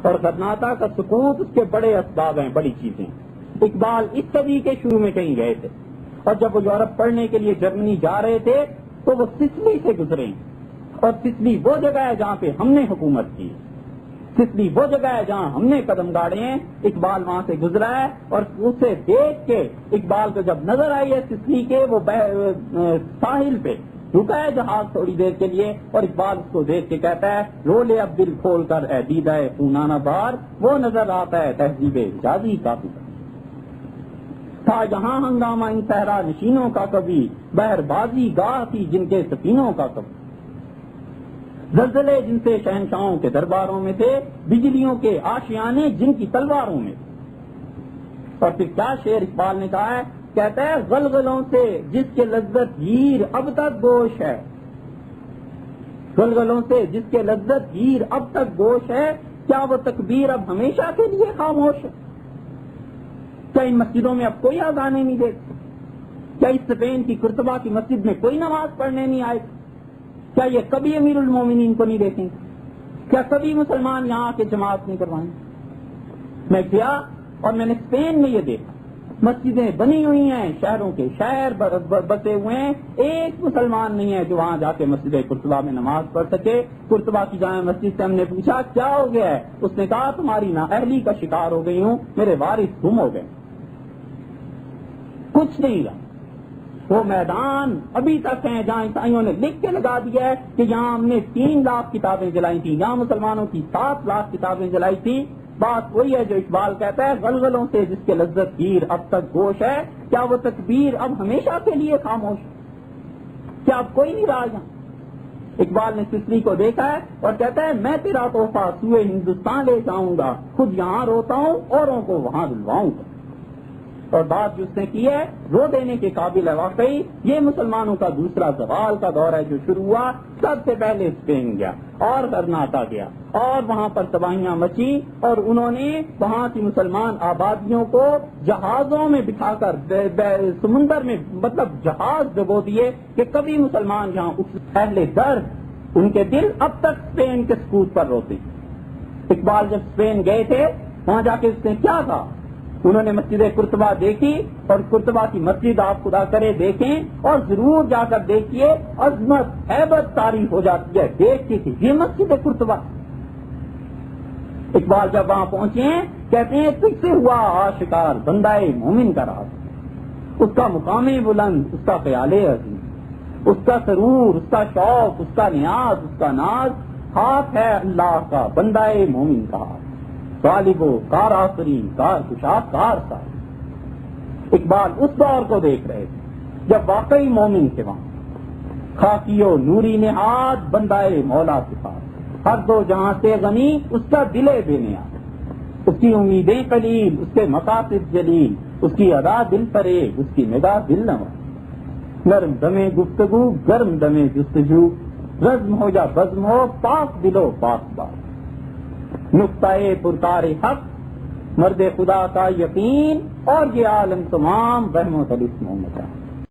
اور سناٹا کا سکوت اس کے بڑے اسباب ہیں، بڑی چیزیں. اقبال اس صدی کے شروع میں کہیں گئے تھے، اور جب وہ یورپ پڑھنے کے لیے جرمنی جا رہے تھے تو وہ سسلی سے گزرے، اور سسلی وہ جگہ ہے جہاں پہ ہم نے حکومت کی، سسلی وہ جگہ ہے جہاں ہم نے قدم گاڑے ہیں. اقبال وہاں سے گزرا ہے، اور اسے دیکھ کے اقبال کو جب نظر آئی ہے سسلی کے وہ ساحل پہ رکا ہے جہاز تھوڑی دیر کے لیے، اور اقبال اس کو دیکھ کے کہتا ہے رو لے اب دل کھول کر اے دیدہ خونانہ بار، وہ نظر آتا ہے تہذیب حجازی کافی تھا یہاں ہنگامہ ان صحرا نشینوں کا کبھی، بہر بازی گاہ تھی جن کے سفینوں کا کبھی، زلزلے جن سے شہنشاہوں کے درباروں میں تھے، بجلیوں کے آشیانے جن کی تلواروں میں. اور پھر کیا شعر اقبال نے کہا ہے، کہتا ہے غلغلوں سے جس کے لذت ہیر اب تک گوش ہے، غلغلوں سے جس کے لذت ہیر اب تک گوش ہے، کیا وہ تکبیر اب ہمیشہ کے لیے خاموش ہے؟ کیا ان مسجدوں میں اب کوئی اذانیں نہیں دیتے؟ کیا اس اسپین کی قرطبہ کی مسجد میں کوئی نماز پڑھنے نہیں آئے؟ کیا یہ کبھی امیر المومنین کو نہیں دیکھیں گے؟ کیا کبھی مسلمان یہاں کے جماعت نہیں کروائیں؟ میں گیا اور میں نے اسپین میں یہ دیکھا، مسجدیں بنی ہوئی ہیں، شہروں کے شہر بسے ہوئے ہیں، ایک مسلمان نہیں ہے جو وہاں جا کے مسجد قرطبہ میں نماز پڑھ سکے. قرطبہ کی جامع مسجد سے ہم نے پوچھا کیا ہو گیا ہے؟ اس نے کہا تمہاری نااہلی کا شکار ہو گئی ہوں، میرے وارث گم ہو گئے. کچھ نہیں رہا. وہ میدان ابھی تک ہیں جہاں عیسائیوں نے لکھ کے لگا دیا ہے کہ یہاں ہم نے 3 لاکھ کتابیں جلائی تھیں، یہاں مسلمانوں کی 7 لاکھ کتابیں جلائی تھی. بات وہی ہے جو اقبال کہتا ہے غلغلوں سے جس کے لذت گیر اب تک گوش ہے، کیا وہ تکبیر اب ہمیشہ کے لیے خاموش ہے؟ کیا اب کوئی نہیں رہا یہاں؟ اقبال نے سسلی کو دیکھا ہے اور کہتا ہے میں تیرا تحفہ سوئے ہندوستان لے جاؤں گا، خود یہاں روتا ہوں اوروں کو وہاں رلواؤں گا. اور بات جو اس نے کی ہے رو دینے کے قابل ہے. واقعی یہ مسلمانوں کا دوسرا زوال کا دور ہے جو شروع ہوا. سب سے پہلے اسپین گیا اور غرناطہ گیا اور وہاں پر تباہیاں مچی، اور انہوں نے وہاں کی مسلمان آبادیوں کو جہازوں میں بٹھا کر سمندر میں مطلب جہاز ڈبو دیے کہ کبھی مسلمان یہاں اہل درد ان کے دل اب تک اسپین کے سکوت پر روتے. اقبال جب اسپین گئے تھے وہاں جا کے اس نے کیا کہا، انہوں نے مسجد قرطبہ دیکھی، اور قرطبہ کی مسجد آپ خدا کرے دیکھیں اور ضرور جا کر دیکھیے، عظمت ہیبت تعریف ہو جاتی ہے دیکھ کے کہ یہ مسجد قرطبہ. اقبال جب وہاں پہنچے ہیں کہتے ہیں تجھ سے ہوا آشکار بندہ مومن کا راز، اس کا مقام بلند، اس کا خیال عظیم، اس کا سرور، اس کا شوق، اس کا نیاز، اس کا ناز، ہاتھ ہے اللہ کا بندہ مومن کا ہاتھ، غالب و کار آفرین کار کشا کار سار. اقبال اس دور کو دیکھ رہے تھے جب واقعی مومن کے وہاں خاکی و نوری نہاد بندہ مولا صفات، ہر دو جہاں سے غنی اس کا دل بے نیاز، اس کی امیدیں قلیل، اس کے مقاصد جلیل، اس کی ادا دل فریب، اس کی نگاہ دل نواز، نرم دمے گفتگو گرم دمے جستجو، رزم ہو یا بزم ہو پاک دلو پاک بات، نقطۂ پرکار حق مرد خدا کا یقین، اور یہ عالم تمام رحمت الاسم و مکان.